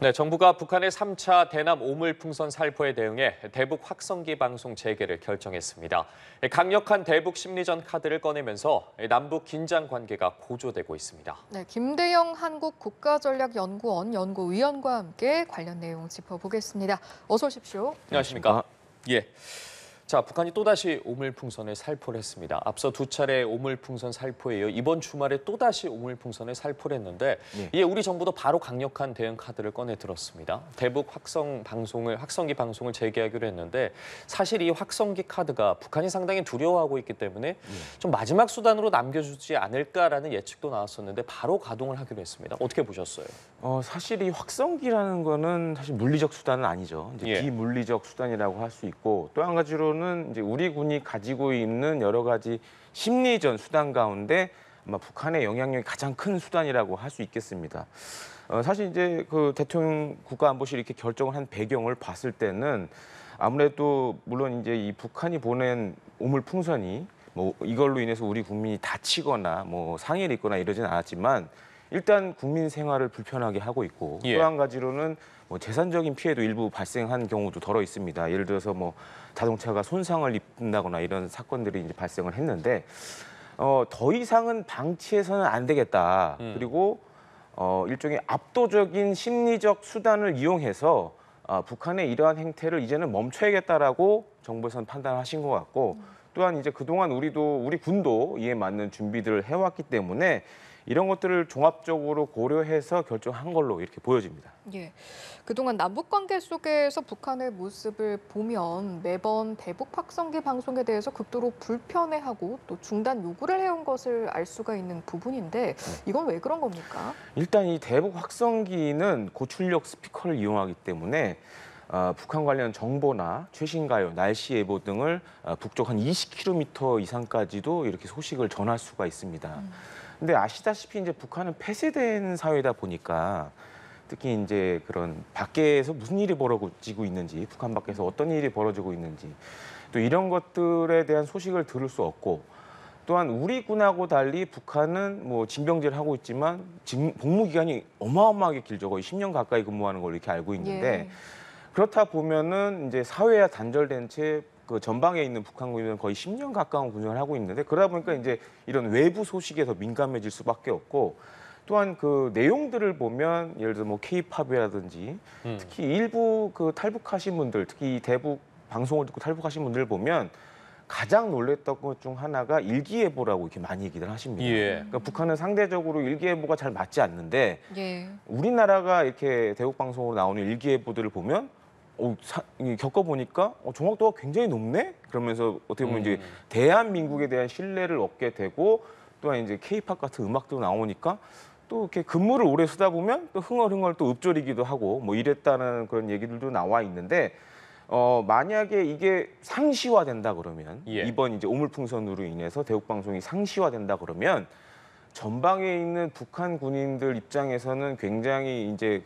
네, 정부가 북한의 3차 대남 오물풍선 살포에 대응해 대북 확성기 방송 재개를 결정했습니다. 강력한 대북 심리전 카드를 꺼내면서 남북 긴장 관계가 고조되고 있습니다. 네, 김대영 한국국가전략연구원 연구위원과 함께 관련 내용 짚어보겠습니다. 어서 오십시오. 안녕하십니까? 예. 자, 북한이 또다시 오물풍선을 살포를 했습니다. 앞서 두 차례 오물풍선 살포에 이어 이번 주말에 또다시 오물풍선을 살포를 했는데 이에 우리 정부도 바로 강력한 대응 카드를 꺼내 들었습니다. 대북 확성기 방송을 재개하기로 했는데 사실 이 확성기 카드가 북한이 상당히 두려워하고 있기 때문에 좀 마지막 수단으로 남겨주지 않을까라는 예측도 나왔었는데 바로 가동을 하기로 했습니다. 어떻게 보셨어요? 사실 이 확성기라는 거는 사실 물리적 수단은 아니죠. 이제 비물리적 수단이라고 할 수 있고 또 한 가지로는 이제 우리 군이 가지고 있는 여러 가지 심리전 수단 가운데 아마 북한의 영향력이 가장 큰 수단이라고 할 수 있겠습니다. 사실 이제 그 대통령 국가안보실이 이렇게 결정을 한 배경을 봤을 때는 아무래도 물론 이제 이 북한이 보낸 오물풍선이 뭐 이걸로 인해서 우리 국민이 다치거나 뭐 상해를 입거나 이러진 않았지만 일단 국민 생활을 불편하게 하고 있고 또 한 가지로는 뭐 재산적인 피해도 일부 발생한 경우도 덜어 있습니다. 예를 들어서 뭐 자동차가 손상을 입는다거나 이런 사건들이 이제 발생을 했는데 더 이상은 방치해서는 안 되겠다. 그리고 일종의 압도적인 심리적 수단을 이용해서 북한의 이러한 행태를 이제는 멈춰야겠다라고 정부에서는 판단하신 것 같고 또한 이제 그동안 우리 군도 이에 맞는 준비들을 해왔기 때문에 이런 것들을 종합적으로 고려해서 결정한 걸로 이렇게 보여집니다. 예, 그동안 남북 관계 속에서 북한의 모습을 보면 매번 대북 확성기 방송에 대해서 극도로 불편해하고 또 중단 요구를 해온 것을 알 수가 있는 부분인데 이건 왜 그런 겁니까? 일단 이 대북 확성기는 고출력 스피커를 이용하기 때문에 북한 관련 정보나 최신 가요, 날씨 예보 등을 북쪽 한 20km 이상까지도 이렇게 소식을 전할 수가 있습니다. 근데 아시다시피 이제 북한은 폐쇄된 사회다 보니까 특히 이제 그런 밖에서 무슨 일이 벌어지고 있는지, 북한 밖에서 어떤 일이 벌어지고 있는지 또 이런 것들에 대한 소식을 들을 수 없고 또한 우리 군하고 달리 북한은 뭐 징병제를 하고 있지만 복무 기간이 어마어마하게 길죠. 거의 10년 가까이 근무하는 걸로 이렇게 알고 있는데 그렇다 보면은 이제 사회와 단절된 채 그 전방에 있는 북한군은 거의 10년 가까운 군생을 하고 있는데 그러다 보니까 이제 이런 외부 소식에 더 민감해질 수밖에 없고 또한 그 내용들을 보면 예를 들어 뭐 K-팝이라든지 특히 일부 그 탈북하신 분들 특히 대북 방송을 듣고 탈북하신 분들 보면 가장 놀랬던 것 중 하나가 일기예보라고 이렇게 많이 얘기를 하십니다. 그러니까 북한은 상대적으로 일기예보가 잘 맞지 않는데 우리나라가 이렇게 대북 방송으로 나오는 일기예보들을 보면 겪어보니까 정확도가 굉장히 높네? 그러면서 어떻게 보면 이제 대한민국에 대한 신뢰를 얻게 되고 또한 이제 K-팝 같은 음악도 나오니까 또 이렇게 근무를 오래 쓰다 보면 또 흥얼흥얼 또 읊조리기도 하고 뭐 이랬다는 그런 얘기들도 나와 있는데 만약에 이게 상시화된다 그러면 이번 이제 오물풍선으로 인해서 대북 방송이 상시화된다 그러면 전방에 있는 북한 군인들 입장에서는 굉장히 이제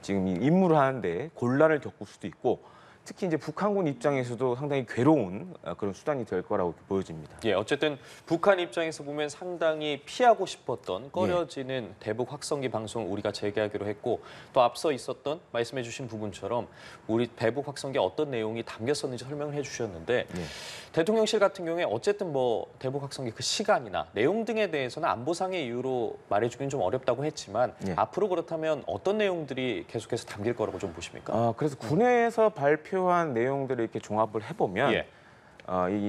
지금 이 임무를 하는데 곤란을 겪을 수도 있고 특히 이제 북한군 입장에서도 상당히 괴로운 그런 수단이 될 거라고 보여집니다. 어쨌든 북한 입장에서 보면 상당히 피하고 싶었던 꺼려지는 대북 확성기 방송을 우리가 재개하기로 했고 또 앞서 있었던 말씀해 주신 부분처럼 우리 대북 확성기에 어떤 내용이 담겼었는지 설명을 해 주셨는데 대통령실 같은 경우에 어쨌든 뭐 대북 확성기 그 시간이나 내용 등에 대해서는 안보상의 이유로 말해주기는 좀 어렵다고 했지만 앞으로 그렇다면 어떤 내용들이 계속해서 담길 거라고 좀 보십니까? 그래서 군에서 발표한 내용들을 이렇게 종합을 해보면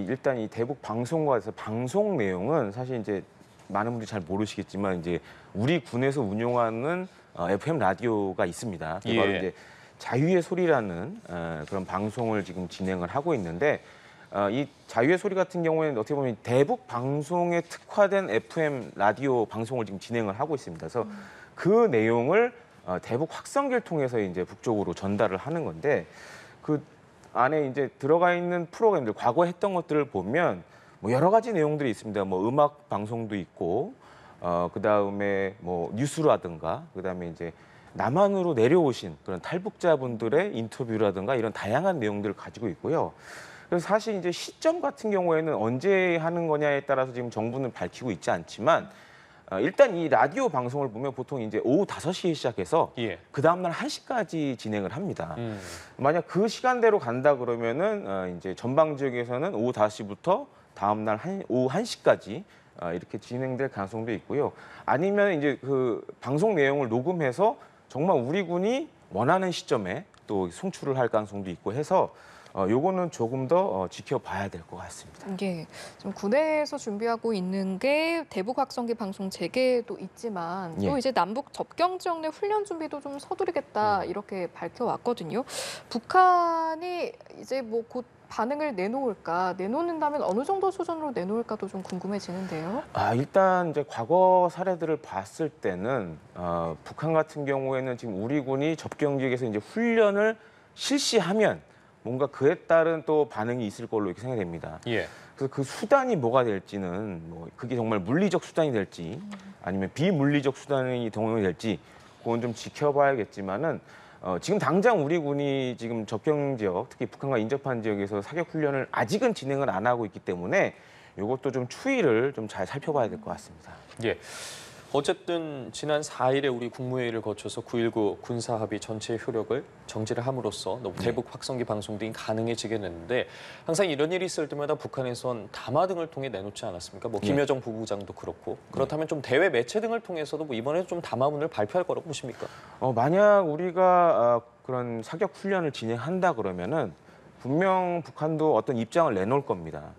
일단 이 대북 방송과에서 방송 내용은 사실 이제 많은 분들이 잘 모르시겠지만 이제 우리 군에서 운용하는 FM 라디오가 있습니다. 바로 이제 자유의 소리라는 그런 방송을 지금 진행을 하고 있는데 이 자유의 소리 같은 경우에는 어떻게 보면 대북 방송에 특화된 FM 라디오 방송을 지금 진행을 하고 있습니다. 그래서 그 내용을 대북 확성기를 통해서 이제 북쪽으로 전달을 하는 건데 그 안에 이제 들어가 있는 프로그램들 과거에 했던 것들을 보면 뭐 여러 가지 내용들이 있습니다. 뭐 음악 방송도 있고 그다음에 뭐 뉴스라든가 그다음에 이제 남한으로 내려오신 그런 탈북자분들의 인터뷰라든가 이런 다양한 내용들을 가지고 있고요. 그래서 사실 이제 시점 같은 경우에는 언제 하는 거냐에 따라서 지금 정부는 밝히고 있지 않지만 일단 이 라디오 방송을 보면 보통 이제 오후 5시에 시작해서 예. 그 다음날 1시까지 진행을 합니다. 만약 그 시간대로 간다 그러면은 이제 전방 지역에서는 오후 5시부터 다음날 오후 1시까지 이렇게 진행될 가능성도 있고요. 아니면 이제 그 방송 내용을 녹음해서 정말 우리 군이 원하는 시점에 또 송출을 할 가능성도 있고 해서 요거는 조금 더 지켜봐야 될 것 같습니다. 예, 지금 군에서 준비하고 있는 게 대북 확성기 방송 재개도 있지만 또 예. 이제 남북 접경 지역 내 훈련 준비도 좀 서두르겠다 이렇게 밝혀왔거든요. 북한이 이제 뭐 곧 반응을 내놓는다면 어느 정도 수준으로 내놓을까도 좀 궁금해지는데요. 일단 이제 과거 사례들을 봤을 때는 북한 같은 경우에는 지금 우리 군이 접경 지역에서 이제 훈련을 실시하면 뭔가 그에 따른 또 반응이 있을 걸로 이렇게 생각됩니다. 예. 그래서 그 수단이 뭐가 될지는 뭐 그게 정말 물리적 수단이 될지 아니면 비물리적 수단이 동원이 될지 그건 좀 지켜봐야겠지만은 지금 당장 우리 군이 지금 접경 지역, 특히 북한과 인접한 지역에서 사격 훈련을 아직은 진행을 안 하고 있기 때문에 이것도 좀 추이를 좀 잘 살펴봐야 될 것 같습니다. 예. 어쨌든 지난 4일에 우리 국무회의를 거쳐서 9.19 군사합의 전체 효력을 정지를 함으로써 대북 확성기 방송 등이 가능해지게 됐는데 항상 이런 일이 있을 때마다 북한에선 담화 등을 통해 내놓지 않았습니까? 뭐 김여정 부부장도 그렇고 그렇다면 좀 대외 매체 등을 통해서도 뭐 이번에 좀 담화문을 발표할 거라고 보십니까? 만약 우리가 그런 사격 훈련을 진행한다 그러면은 분명 북한도 어떤 입장을 내놓을 겁니다.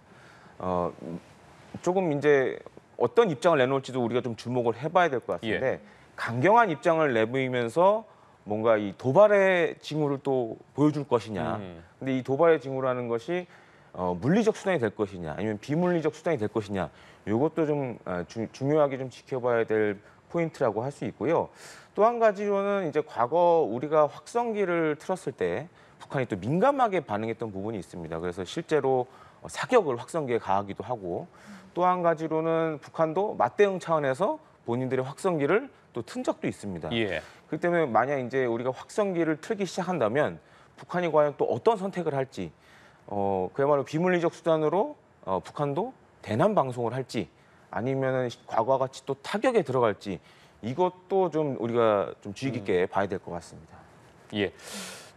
조금 이제 어떤 입장을 내놓을지도 우리가 좀 주목을 해봐야 될 것 같은데 강경한 입장을 내보이면서 뭔가 이 도발의 징후를 또 보여줄 것이냐. 근데 이 도발의 징후라는 것이 물리적 수단이 될 것이냐 아니면 비물리적 수단이 될 것이냐. 이것도 좀 중요하게 좀 지켜봐야 될 포인트라고 할 수 있고요. 또 한 가지로는 이제 과거 우리가 확성기를 틀었을 때 북한이 또 민감하게 반응했던 부분이 있습니다. 그래서 실제로 사격을 확성기에 가하기도 하고 또 한 가지로는 북한도 맞대응 차원에서 본인들의 확성기를 또 튼 적도 있습니다. 예. 그렇기 때문에 만약 이제 우리가 확성기를 틀기 시작한다면 북한이 과연 또 어떤 선택을 할지 그야말로 비물리적 수단으로 북한도 대남 방송을 할지 아니면은 과거와 같이 또 타격에 들어갈지 이것도 좀 우리가 좀 주의 깊게 봐야 될 것 같습니다. 예.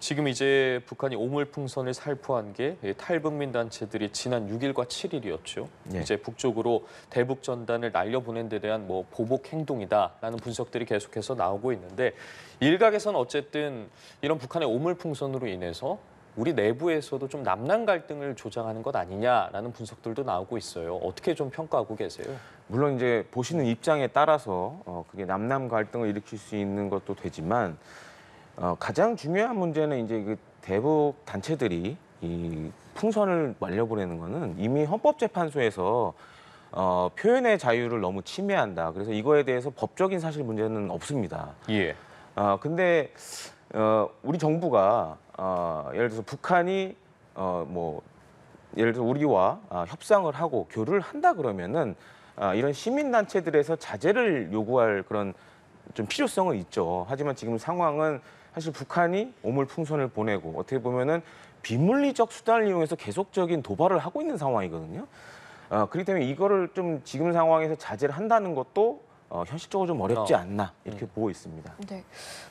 지금 이제 북한이 오물풍선을 살포한 게 탈북민 단체들이 지난 6일과 7일이었죠. 예. 이제 북쪽으로 대북 전단을 날려보낸 데 대한 뭐 보복 행동이다라는 분석들이 계속해서 나오고 있는데 일각에서는 어쨌든 이런 북한의 오물풍선으로 인해서 우리 내부에서도 좀 남남 갈등을 조장하는 것 아니냐라는 분석들도 나오고 있어요. 어떻게 좀 평가하고 계세요? 물론 이제 보시는 입장에 따라서 그게 남남 갈등을 일으킬 수 있는 것도 되지만 가장 중요한 문제는 이제 그 대북 단체들이 이 풍선을 날려보내는 거는 이미 헌법재판소에서 표현의 자유를 너무 침해한다. 그래서 이거에 대해서 법적인 사실 문제는 없습니다. 예. 근데 우리 정부가 예를 들어서 북한이 뭐 예를 들어 우리와 협상을 하고 교류를 한다 그러면은 이런 시민 단체들에서 자제를 요구할 그런 좀 필요성은 있죠. 하지만 지금 상황은 사실 북한이 오물풍선을 보내고 어떻게 보면은 비물리적 수단을 이용해서 계속적인 도발을 하고 있는 상황이거든요. 그렇기 때문에 이거를 좀 지금 상황에서 자제를 한다는 것도 현실적으로 좀 어렵지 않나 이렇게 보고 있습니다. 네,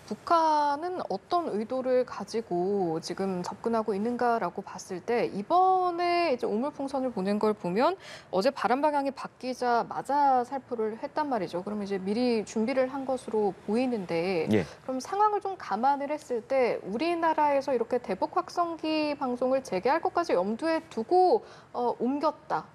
북한은 어떤 의도를 가지고 지금 접근하고 있는가라고 봤을 때 이번에 이제 오물풍선을 보낸 걸 보면 어제 바람 방향이 바뀌자마자 살포를 했단 말이죠. 그럼 이제 미리 준비를 한 것으로 보이는데 예. 그럼 상황을 좀 감안을 했을 때 우리나라에서 이렇게 대북 확성기 방송을 재개할 것까지 염두에 두고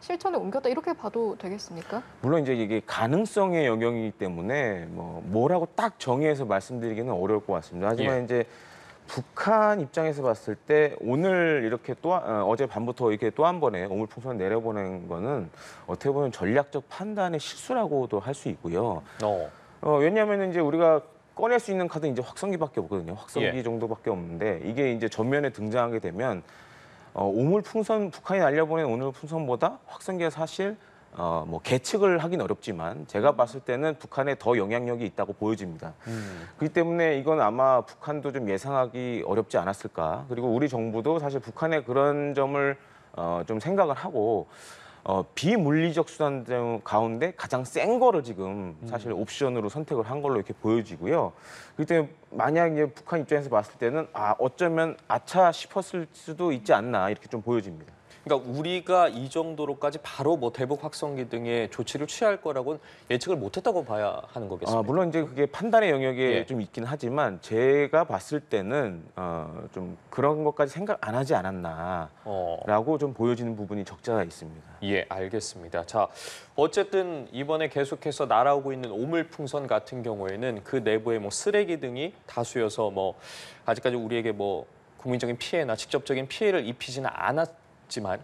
실천에 옮겼다 이렇게 봐도 되겠습니까? 물론 이제 이게 가능성의 영역이기 때문에 뭐라고 딱 정의해서 말씀드리기는 어려울 것 같습니다. 하지만 이제 북한 입장에서 봤을 때 오늘 이렇게 어제 밤부터 이렇게 또 한 번에 오물풍선을 내려보낸 거는 어떻게 보면 전략적 판단의 실수라고도 할 수 있고요. 왜냐하면 이제 우리가 꺼낼 수 있는 카드는 이제 확성기밖에 없거든요. 확성기 정도밖에 없는데 이게 이제 전면에 등장하게 되면 북한이 날려보낸 오물풍선보다 확성기가 사실 뭐 계측을 하긴 어렵지만 제가 봤을 때는 북한에 더 영향력이 있다고 보여집니다. 그렇기 때문에 이건 아마 북한도 좀 예상하기 어렵지 않았을까. 그리고 우리 정부도 사실 북한의 그런 점을 좀 생각을 하고 비물리적 수단 가운데 가장 센 거를 지금 사실 옵션으로 선택을 한 걸로 이렇게 보여지고요. 그렇기 때문에 만약에 북한 입장에서 봤을 때는 어쩌면 아차 싶었을 수도 있지 않나 이렇게 좀 보여집니다. 그러니까 우리가 이 정도로까지 바로 뭐 대북 확성기 등의 조치를 취할 거라고는 예측을 못했다고 봐야 하는 거겠습니다. 물론 이제 그게 판단의 영역에 예. 좀 있긴 하지만 제가 봤을 때는 좀 그런 것까지 생각 안 하지 않았나라고 좀 보여지는 부분이 적자가 있습니다. 예, 알겠습니다. 자, 어쨌든 이번에 계속해서 날아오고 있는 오물풍선 같은 경우에는 그 내부에 뭐 쓰레기 등이 다수여서 뭐 아직까지 우리에게 뭐 국민적인 피해나 직접적인 피해를 입히지는 않았지만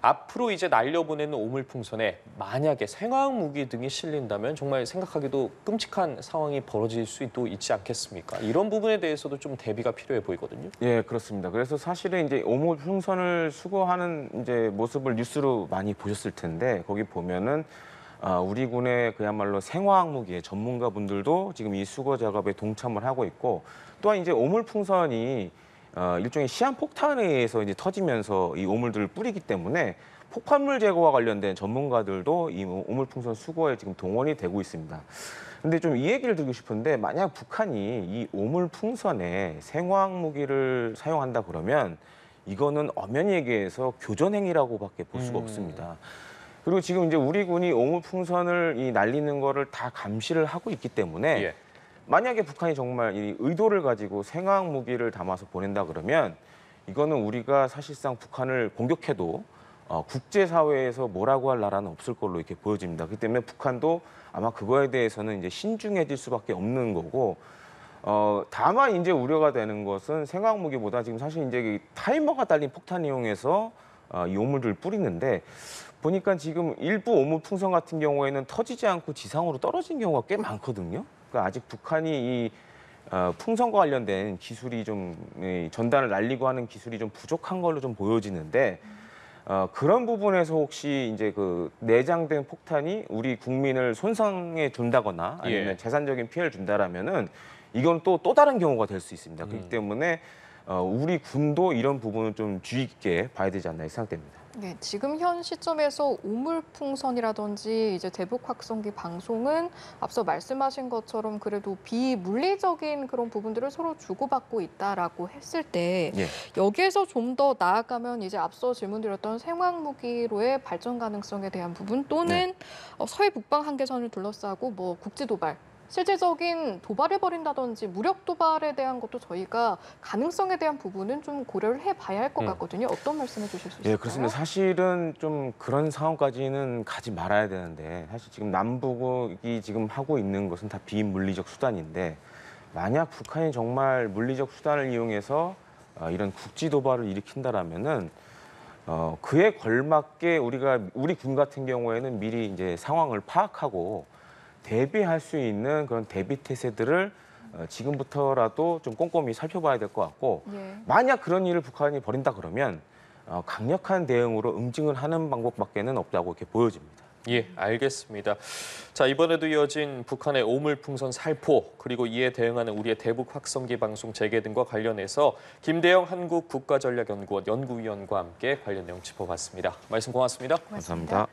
앞으로 이제 날려보내는 오물풍선에 만약에 생화학 무기 등이 실린다면 정말 생각하기도 끔찍한 상황이 벌어질 수도 있지 않겠습니까? 이런 부분에 대해서도 좀 대비가 필요해 보이거든요. 예, 그렇습니다. 그래서 사실은 이제 오물풍선을 수거하는 이제 모습을 뉴스로 많이 보셨을 텐데 거기 보면은 우리 군의 그야말로 생화학 무기의 전문가분들도 지금 이 수거 작업에 동참을 하고 있고 또한 이제 오물풍선이 일종의 시한폭탄에 의해서 이제 터지면서 이 오물들을 뿌리기 때문에 폭발물 제거와 관련된 전문가들도 이 오물풍선 수거에 지금 동원이 되고 있습니다. 근데 좀 이 얘기를 드리고 싶은데 만약 북한이 이 오물풍선에 생화학 무기를 사용한다 그러면 이거는 엄연히 얘기해서 교전행위라고밖에 볼 수가 없습니다. 그리고 지금 이제 우리 군이 오물풍선을 날리는 거를 다 감시를 하고 있기 때문에 예. 만약에 북한이 정말 이 의도를 가지고 생화학 무기를 담아서 보낸다 그러면 이거는 우리가 사실상 북한을 공격해도 국제사회에서 뭐라고 할 나라는 없을 걸로 이렇게 보여집니다. 그렇기 때문에 북한도 아마 그거에 대해서는 이제 신중해질 수밖에 없는 거고 다만 이제 우려가 되는 것은 생화학 무기보다 지금 사실 이제 타이머가 달린 폭탄 이용해서 이 오물들을 뿌리는데 보니까 지금 일부 오물풍선 같은 경우에는 터지지 않고 지상으로 떨어진 경우가 꽤 많거든요. 그러니까 아직 북한이 이 풍선과 관련된 기술이 좀 전단을 날리고 하는 기술이 좀 부족한 걸로 좀 보여지는데 그런 부분에서 혹시 이제 그 내장된 폭탄이 우리 국민을 손상해 준다거나 아니면 예. 재산적인 피해를 준다라면은 이건 또 다른 경우가 될 수 있습니다. 그렇기 때문에 우리 군도 이런 부분은 좀 주의 깊게 봐야 되지 않나 생각됩니다. 네, 지금 현 시점에서 오물풍선이라든지 이제 대북 확성기 방송은 앞서 말씀하신 것처럼 그래도 비물리적인 그런 부분들을 서로 주고받고 있다라고 했을 때 예. 여기에서 좀 더 나아가면 이제 앞서 질문드렸던 생화학 무기로의 발전 가능성에 대한 부분 또는 서해 북방 한계선을 둘러싸고 뭐 국지 도발 실질적인 도발을 벌인다든지 무력 도발에 대한 것도 저희가 가능성에 대한 부분은 좀 고려를 해봐야 할 것 같거든요. 어떤 말씀해 주실 수 있을까요? 예, 그렇습니다. 사실은 좀 그런 상황까지는 가지 말아야 되는데 사실 지금 남북이 지금 하고 있는 것은 다 비물리적 수단인데 만약 북한이 정말 물리적 수단을 이용해서 이런 국지 도발을 일으킨다라면은 그에 걸맞게 우리 군 같은 경우에는 미리 이제 상황을 파악하고 대비할 수 있는 그런 대비 태세들을 지금부터라도 좀 꼼꼼히 살펴봐야 될 것 같고 만약 그런 일을 북한이 벌인다 그러면 강력한 대응으로 응징을 하는 방법밖에는 없다고 이렇게 보여집니다. 예, 알겠습니다. 자, 이번에도 이어진 북한의 오물풍선 살포 그리고 이에 대응하는 우리의 대북 확성기 방송 재개 등과 관련해서 김대영 한국국가전략연구원 연구위원과 함께 관련 내용 짚어봤습니다. 말씀 고맙습니다. 감사합니다.